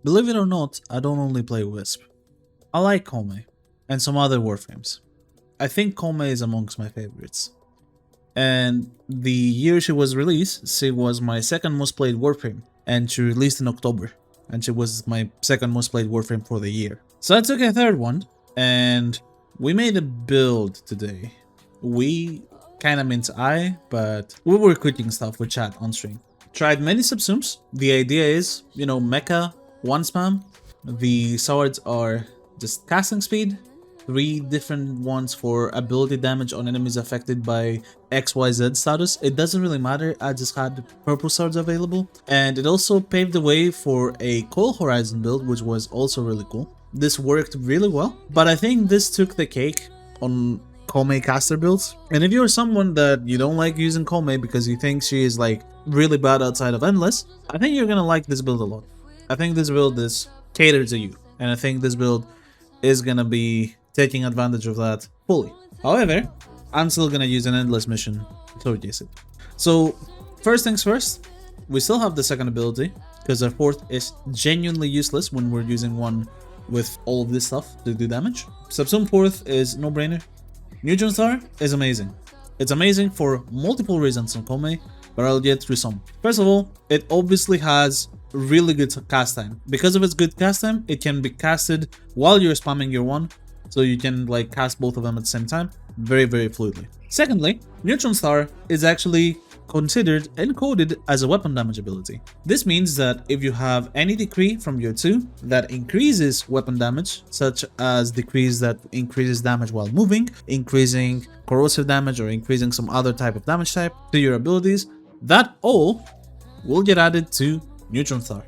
Believe it or not, I don't only play Wisp. I like Koumei and some other Warframes. I think Koumei is amongst my favorites. And the year she was released, she was my second most played Warframe, and she released in October, and she was my second most played Warframe for the year. So I took a third one, and we made a build today. We kinda meant but we were cooking stuff with chat on stream. Tried many subsumes. The idea is, mecha, one spam. The swords are just casting speed, 3 different ones for ability damage on enemies affected by XYZ status. It doesn't really matter, I just had purple swords available. And it also paved the way for a Coil Horizon build, which was also really cool. This worked really well, but I think this took the cake on Koumei caster builds. And if you're someone that you don't like using Koumei because you think she is like really bad outside of Endless, I think you're gonna like this build a lot. I think this build is catered to you, and I think this build is gonna be taking advantage of that fully. However, I'm still gonna use an Endless mission to showcase it. So first things first, we still have the second ability, because our fourth is genuinely useless when we're using one with all of this stuff to do damage. Subsume fourth is no-brainer. Neutron Star is amazing. It's amazing for multiple reasons on Koumei, but I'll get through some. First of all, it obviously has really good cast time. Because of its good cast time, it can be casted while you're spamming your one, so you can like cast both of them at the same time very fluidly. Secondly, Neutron Star is actually considered and coded as a weapon damage ability. This means that if you have any decree from your 2 that increases weapon damage, such as decrees that increases damage while moving, increasing corrosive damage, or increasing some other type of damage type to your abilities, that all will get added to Neutron Star,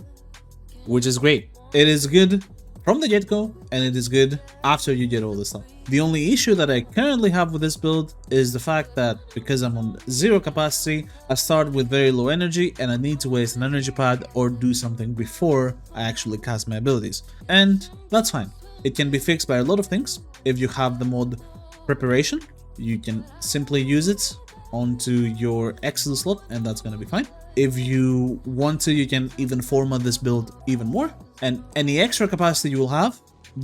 which is great. It is good from the get-go, and it is good after you get all this stuff. The only issue that I currently have with this build is the fact that because I'm on 0 capacity, I start with very low energy and I need to waste an energy pad or do something before I actually cast my abilities. And that's fine. It can be fixed by a lot of things. If you have the mod preparation, you can simply use it onto your Excel slot and that's gonna be fine. If you want to, you can even format this build even more. And any extra capacity you will have,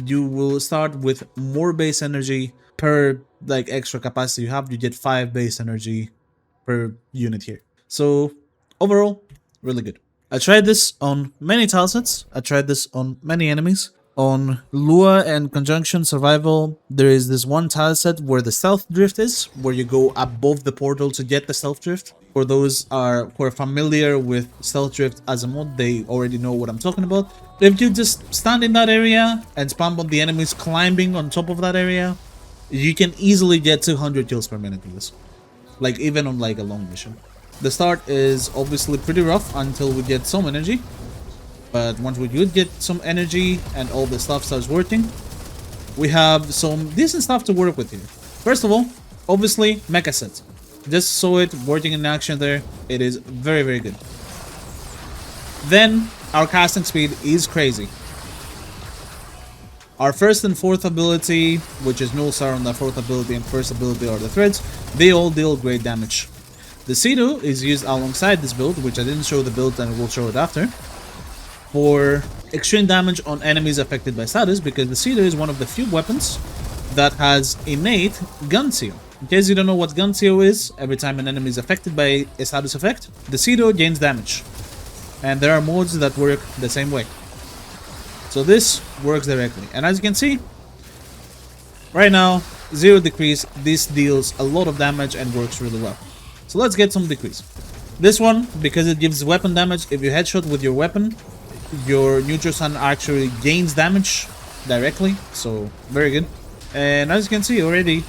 you will start with more base energy per like extra capacity you have. You get 5 base energy per unit here. So overall, really good. I tried this on many tilesets. I tried this on many enemies. On Lua and Conjunction Survival, there is this one tileset where the Stealth Drift is, where you go above the portal to get the Stealth Drift. For those who are familiar with Stealth Drift as a mod, they already know what I'm talking about. If you just stand in that area and spam on the enemies climbing on top of that area, you can easily get 200 kills per minute with this. Like even on like a long mission. The start is obviously pretty rough until we get some energy. But once we do get some energy and all the stuff starts working, we have some decent stuff to work with here. First of all, obviously mecha set. Just saw it working in action there. It is very good. Then our casting speed is crazy. Our first and fourth ability, which is Null Star on the fourth ability and first ability are the threads, they all deal great damage. The Cedo is used alongside this build, which I didn't show the build and we'll show it after, for extreme damage on enemies affected by status, because the Cedo is one of the few weapons that has innate gun seal. In case you don't know what gun seal is, every time an enemy is affected by a status effect, the Cedo gains damage. And there are modes that work the same way. So this works directly. And as you can see, right now, 0 decrease, this deals a lot of damage and works really well. So let's get some decrease. This one, because it gives weapon damage, if you headshot with your weapon, your neutral stun actually gains damage directly, so very good. And as you can see already,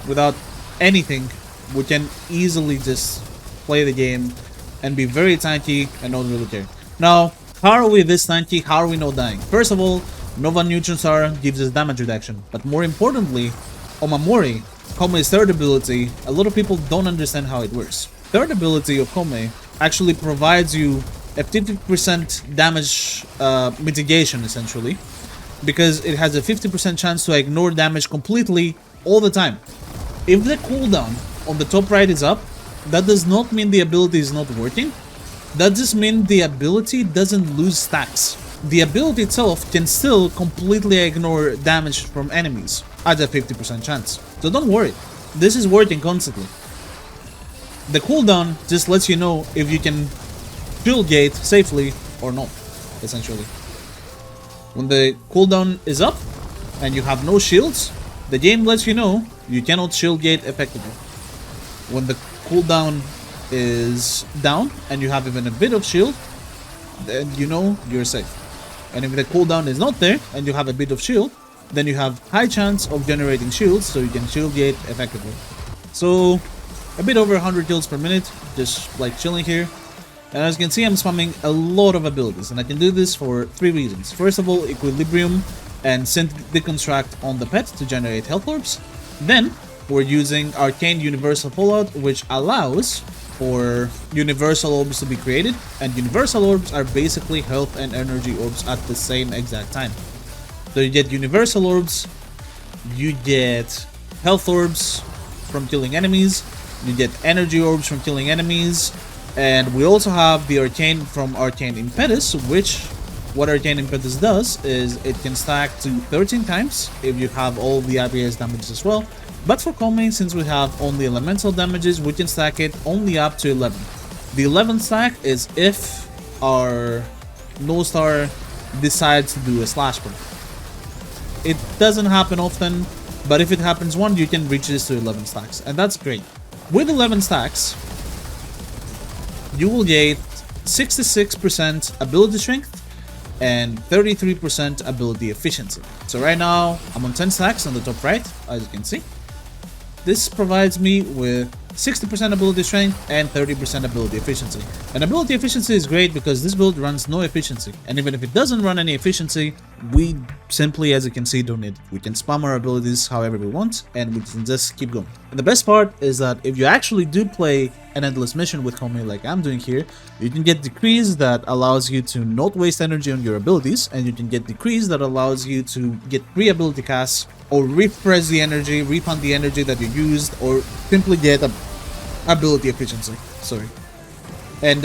without anything, we can easily just play the game and be very tanky and not really care. Now, how are we this tanky? How are we not dying? First of all, Nova Neutron Star gives us damage reduction, but more importantly, Omamori, Koumei's third ability, a lot of people don't understand how it works. Third ability of Koumei actually provides you a 50% damage mitigation, essentially, because it has a 50% chance to ignore damage completely all the time. If the cooldown on the top right is up, that does not mean the ability is not working. That just means the ability doesn't lose stacks. the ability itself can still completely ignore damage from enemies at a 50% chance. So don't worry, this is working constantly. The cooldown just lets you know if you can shield gate safely or not, essentially. When the cooldown is up and you have no shields, the game lets you know you cannot shield gate effectively. When the cooldown is down and you have even a bit of shield, then you know you're safe. And if the cooldown is not there and you have a bit of shield, then you have high chance of generating shields so you can shield gate effectively. So a bit over 100 kills per minute, just like chilling here. And as you can see, I'm spamming a lot of abilities, and I can do this for 3 reasons. First of all, Equilibrium and Synth Deconstruct on the pet to generate health orbs. Then we're using Arcane Universal Fallout, which allows for universal orbs to be created, and universal orbs are basically health and energy orbs at the same exact time. So you get universal orbs, you get health orbs from killing enemies, you get energy orbs from killing enemies, and we also have the arcane from Arcane Impetus, which what Arcane Impetus does is it can stack to 13 times if you have all the IPS damages as well. But for Koumei, since we have only elemental damages, we can stack it only up to 11. The 11th stack is if our No Star decides to do a slash burn. It doesn't happen often, but if it happens once, you can reach this to 11 stacks, and that's great. With 11 stacks, you will get 66% ability strength and 33% ability efficiency. So right now, I'm on 10 stacks on the top right, as you can see. This provides me with 60% ability strength and 30% ability efficiency. And ability efficiency is great because this build runs no efficiency. And even if it doesn't run any efficiency, we simply, as you can see, don't need it. We can spam our abilities however we want, and we can just keep going. And the best part is that if you actually do play an endless mission with Koumei like I'm doing here, you can get decrease that allows you to not waste energy on your abilities, and you can get decrease that allows you to get free ability casts, or refresh the energy, refund the energy that you used, or simply get a ability efficiency. Sorry. And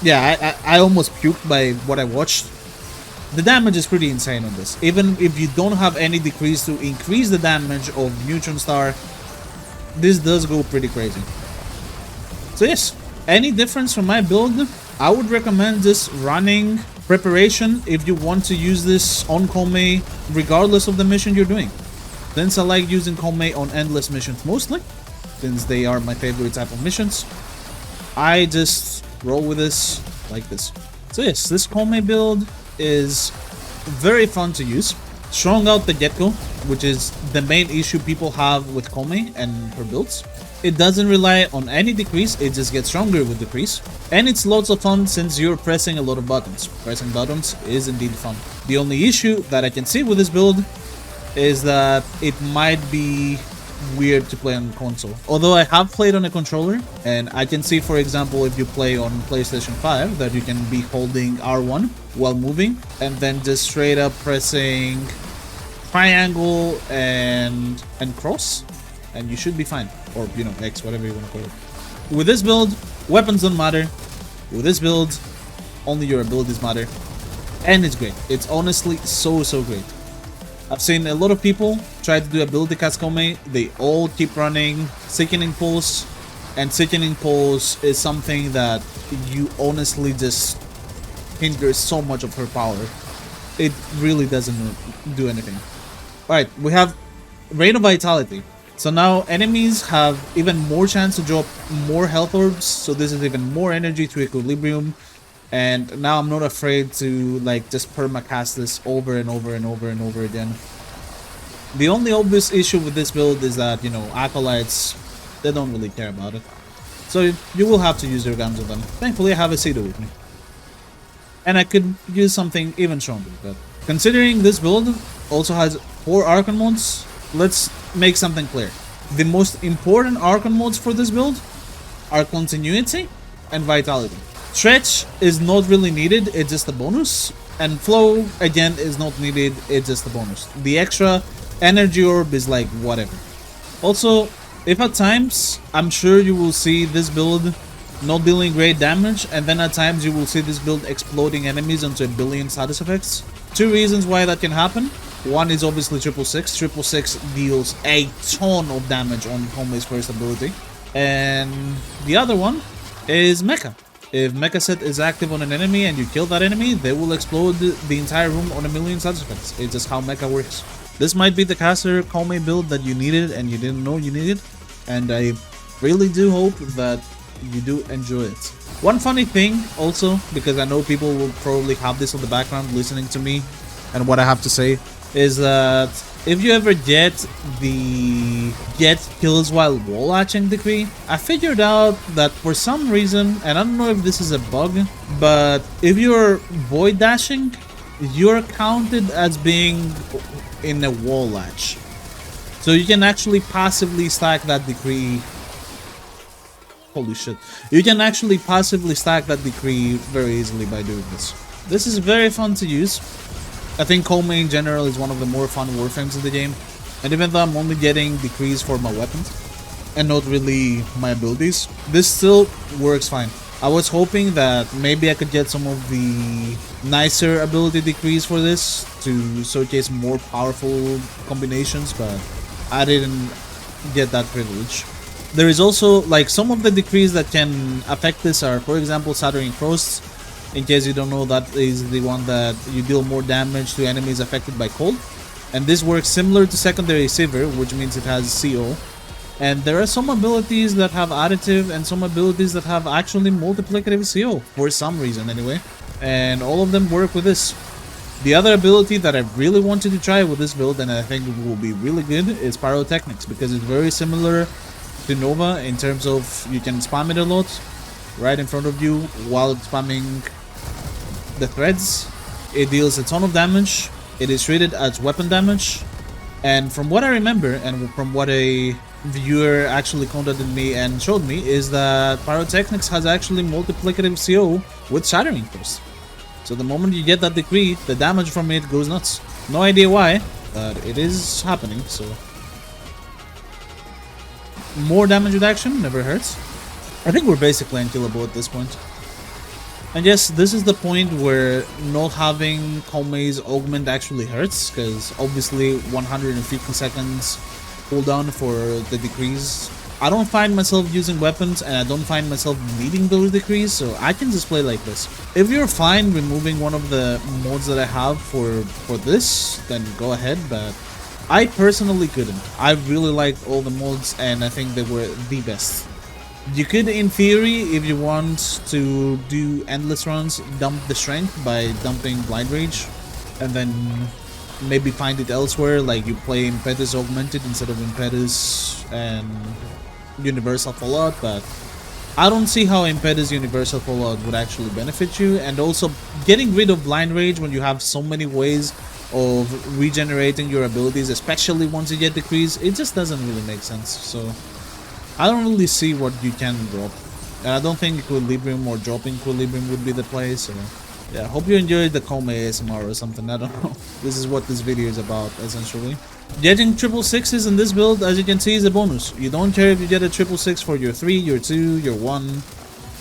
yeah, I almost puked by what I watched. The damage is pretty insane on this. Even if you don't have any decrease to increase the damage of Neutron Star, this does go pretty crazy. So yes, any difference from my build, I would recommend just running Preparation if you want to use this on Koumei regardless of the mission you're doing. Since I like using Koumei on endless missions mostly, since they are my favorite type of missions, I just roll with this like this. So yes, this Koumei build is very fun to use. Strong out the get-go, which is the main issue people have with Koumei and her builds. It doesn't rely on any decrease, it just gets stronger with decrease. And it's lots of fun since you're pressing a lot of buttons. Pressing buttons is indeed fun. The only issue that I can see with this build is that it might be weird to play on console. Although I have played on a controller, and I can see, for example, if you play on PlayStation 5, that you can be holding R1 while moving, and then just straight up pressing triangle and cross, and you should be fine. Or, you know, X, whatever you want to call it. With this build, weapons don't matter. With this build, only your abilities matter. And it's great. It's honestly so great. I've seen a lot of people try to do ability cast Koumei. They all keep running Sickening Pulse. And Sickening Pulse is something that you honestly just hinders so much of her power. It really doesn't do anything. Alright, we have Rain of Vitality. So now enemies have even more chance to drop more health orbs, so this is even more energy to Equilibrium. And now I'm not afraid to like just permacast this over and over and over and over again. The only obvious issue with this build is that, you know, Acolytes, they don't really care about it. So you will have to use your guns with them. Thankfully I have a Cedo with me. And I could use something even stronger, but considering this build also has 4 Archon modes, let's make something clear. The most important Archon modes for this build are Continuity and Vitality. Stretch is not really needed, it's just a bonus. And Flow, again, is not needed, it's just a bonus. The extra Energy Orb is like whatever. Also, if at times, I'm sure you will see this build not dealing great damage, and then at times you will see this build exploding enemies onto a billion status effects. Two reasons why that can happen. One is obviously 666. 666 deals a ton of damage on Koumei's first ability. And the other one is Mecha. If Mecha set is active on an enemy and you kill that enemy, they will explode the entire room on a million status effects. It's just how Mecha works. This might be the caster Koumei build that you needed and you didn't know you needed. And I really do hope that you do enjoy it. One funny thing also, because I know people will probably have this on the background listening to me and what I have to say, is that if you ever get the get kills while wall latching decree, I figured out that for some reason, and I don't know if this is a bug, but if you're void dashing, you're counted as being in a wall latch. So you can actually passively stack that decree. Holy shit. You can actually passively stack that decree very easily by doing this. This is very fun to use. I think Koumei in general is one of the more fun Warframes in the game. And even though I'm only getting decrees for my weapons and not really my abilities, this still works fine. I was hoping that maybe I could get some of the nicer ability decrees for this to showcase more powerful combinations, but I didn't get that privilege. There is also, like, some of the decrees that can affect this are, for example, Shattering Frosts. In case you don't know, that is the one that you deal more damage to enemies affected by cold. And this works similar to Secondary Sivir, which means it has CO. And there are some abilities that have additive and some abilities that have actually multiplicative CO, for some reason anyway. And all of them work with this. The other ability that I really wanted to try with this build, and I think it will be really good, is Pyrotechnics, because it's very similar to Nova in terms of you can spam it a lot right in front of you while spamming the threads. It deals a ton of damage. It is treated as weapon damage, and from what I remember and from what a viewer actually contacted me and showed me, is that Pyrotechnics has actually multiplicative CO with Shattering Force. So the moment you get that decree, the damage from it goes nuts. No idea why, but it is happening. So more damage reduction never hurts. I think we're basically unkillable at this point. And yes, this is the point where not having Koumei's augment actually hurts, because obviously 150 seconds cooldown for the decrees. I don't find myself using weapons and I don't find myself needing those decrees, so I can just play like this. If you're fine removing one of the mods that I have for this, then go ahead, but I personally couldn't. I really liked all the mods and I think they were the best. You could, in theory, if you want to do endless runs, dump the strength by dumping Blind Rage, and then maybe find it elsewhere, like you play Impetus Augmented instead of Impetus and Universal Fallout, but I don't see how Impetus Universal Fallout would actually benefit you, and also getting rid of Blind Rage when you have so many ways of regenerating your abilities, especially once you get decrees, it just doesn't really make sense. So I don't really see what you can drop, and I don't think Equilibrium or dropping Equilibrium would be the play. So yeah, I hope you enjoyed the Koumei ASMR or something, I don't know. This is what this video is about, essentially. Getting 666s in this build, as you can see, is a bonus. You don't care if you get a 666 for your 3, your 2, your 1,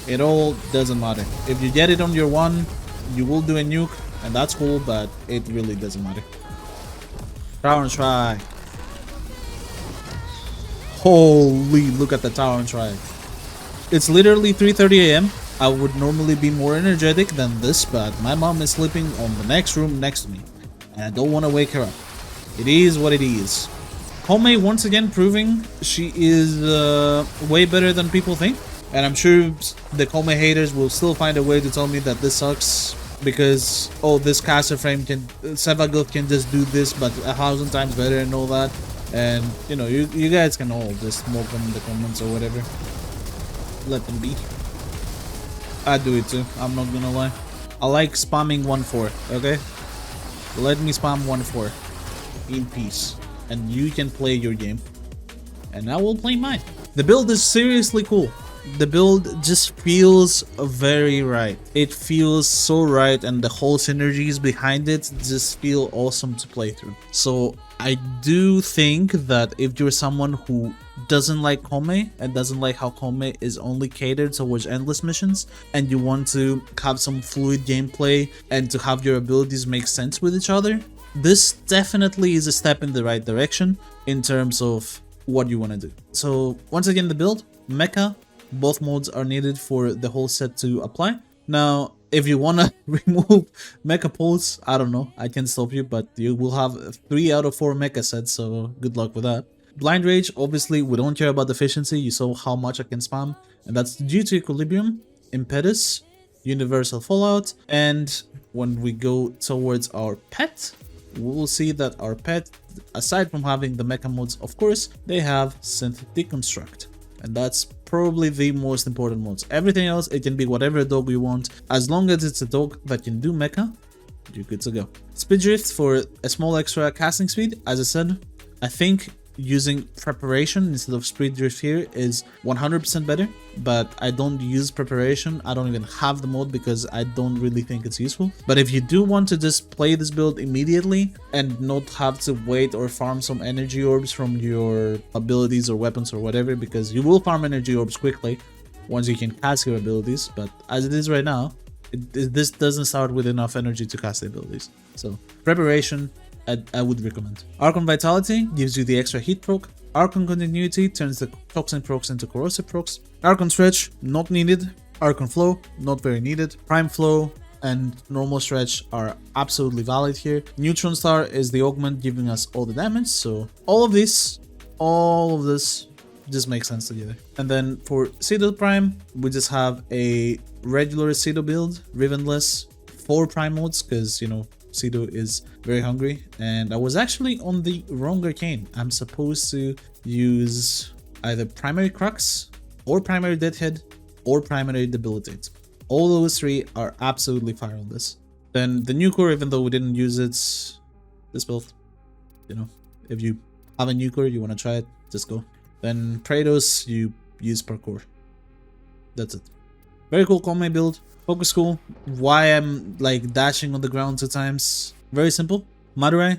it all doesn't matter. If you get it on your 1, you will do a nuke, and that's cool, but it really doesn't matter. Tower and Strike. Holy, look at the Tower and Strike. It's literally 3:30 AM. I would normally be more energetic than this, but my mom is sleeping on the next room next to me, and I don't want to wake her up. It is what it is. Koumei once again proving she is way better than people think, and I'm sure the Koumei haters will still find a way to tell me that this sucks because, oh, this caster frame can, Verygood can just do this but 1,000 times better and all that. And you know, you guys can all just smoke them in the comments or whatever. Let them be. I do it too, I'm not gonna lie. I like spamming 1-4, okay? Let me spam 1-4 in peace, and you can play your game and I will play mine. The build is seriously cool. the build just feels very right. It feels so right, and the whole synergies behind it just feel awesome to play through. So I do think that if you're someone who doesn't like Koumei and doesn't like how Koumei is only catered towards endless missions, and you want to have some fluid gameplay and to have your abilities make sense with each other, this definitely is a step in the right direction in terms of what you want to do. So once again, the build, mecha, both modes are needed for the whole set to apply. Now, if you want to remove mecha pulse, I don't know, I can stop you, but you will have 3 out of 4 mecha sets, so good luck with that. Blind Rage, obviously, we don't care about efficiency. You saw how much I can spam, and that's due to Equilibrium, Impetus, Universal Fallout, and when we go towards our pet, we will see that our pet, aside from having the mecha modes, of course, they have Synth Deconstruct, and that's probably the most important modes. Everything else, it can be whatever dog you want. As long as it's a dog that can do mecha, you're good to go. Speed Drift for a small extra casting speed. As I said, I think using preparation instead of speed drift here is 100% better, but I don't use preparation. I don't even have the mode because I don't really think it's useful. But if you do want to just play this build immediately and not have to wait or farm some energy orbs from your abilities or weapons or whatever, because you will farm energy orbs quickly once you can cast your abilities, but as it is right now, this doesn't start with enough energy to cast the abilities. So preparation, I would recommend. Archon Vitality gives you the extra heat proc. Archon Continuity turns the toxin procs into corrosive procs. Archon Stretch, not needed. Archon Flow, not very needed. Prime Flow and normal stretch are absolutely valid here. Neutron Star is the augment giving us all the damage, so all of this just makes sense together. And then for Citadel Prime, we just have a regular Citadel build, Rivenless, 4 Prime modes, because, you know, Cedo is very hungry, and I was actually on the wrong arcane. I'm supposed to use either Primary Crux, or Primary Deadhead, or Primary Debilitate. All those 3 are absolutely fire on this. Then the new core, even though we didn't use it, this build, you know, if you have a new core, you want to try it, just go. Then Praetos, you use parkour. That's it. Very cool Koumei build. Focus cool. Why I'm like dashing on the ground 2 times? Very simple. Monrroe,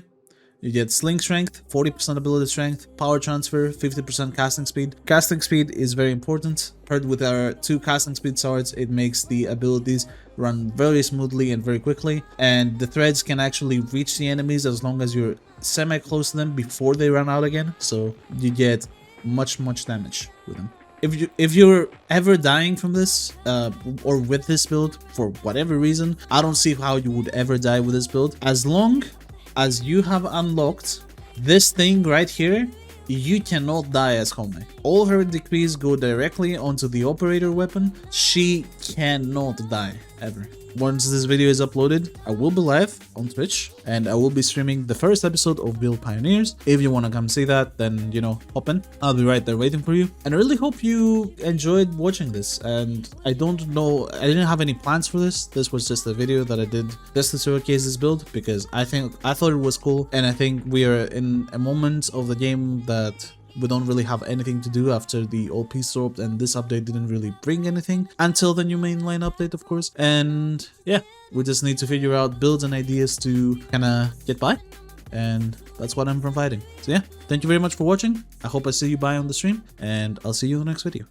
you get Sling Strength, 40% ability strength, Power Transfer, 50% casting speed. Casting speed is very important. Paired with our 2 casting speed swords, it makes the abilities run very smoothly and very quickly. And the threads can actually reach the enemies as long as you're semi-close to them before they run out again. So you get much damage with them. If you're ever dying from this or with this build for whatever reason, I don't see how you would ever die with this build. As long as you have unlocked this thing right here, you cannot die as Koumei. All her decrees go directly onto the operator weapon. She cannot die ever. Once this video is uploaded, I will be live on Twitch and I will be streaming the first episode of Build Pioneers. If you want to come see that, then, you know, hop in. I'll be right there waiting for you. And I really hope you enjoyed watching this. And I don't know, I didn't have any plans for this. This was just a video that I did just to showcase this build because I thought it was cool. And I think we are in a moment of the game that we don't really have anything to do after the old piece dropped, and this update didn't really bring anything until the new mainline update, of course. And yeah, we just need to figure out builds and ideas to kind of get by, and that's what I'm providing. So yeah, thank you very much for watching. I hope I see you by on the stream, and I'll see you in the next video.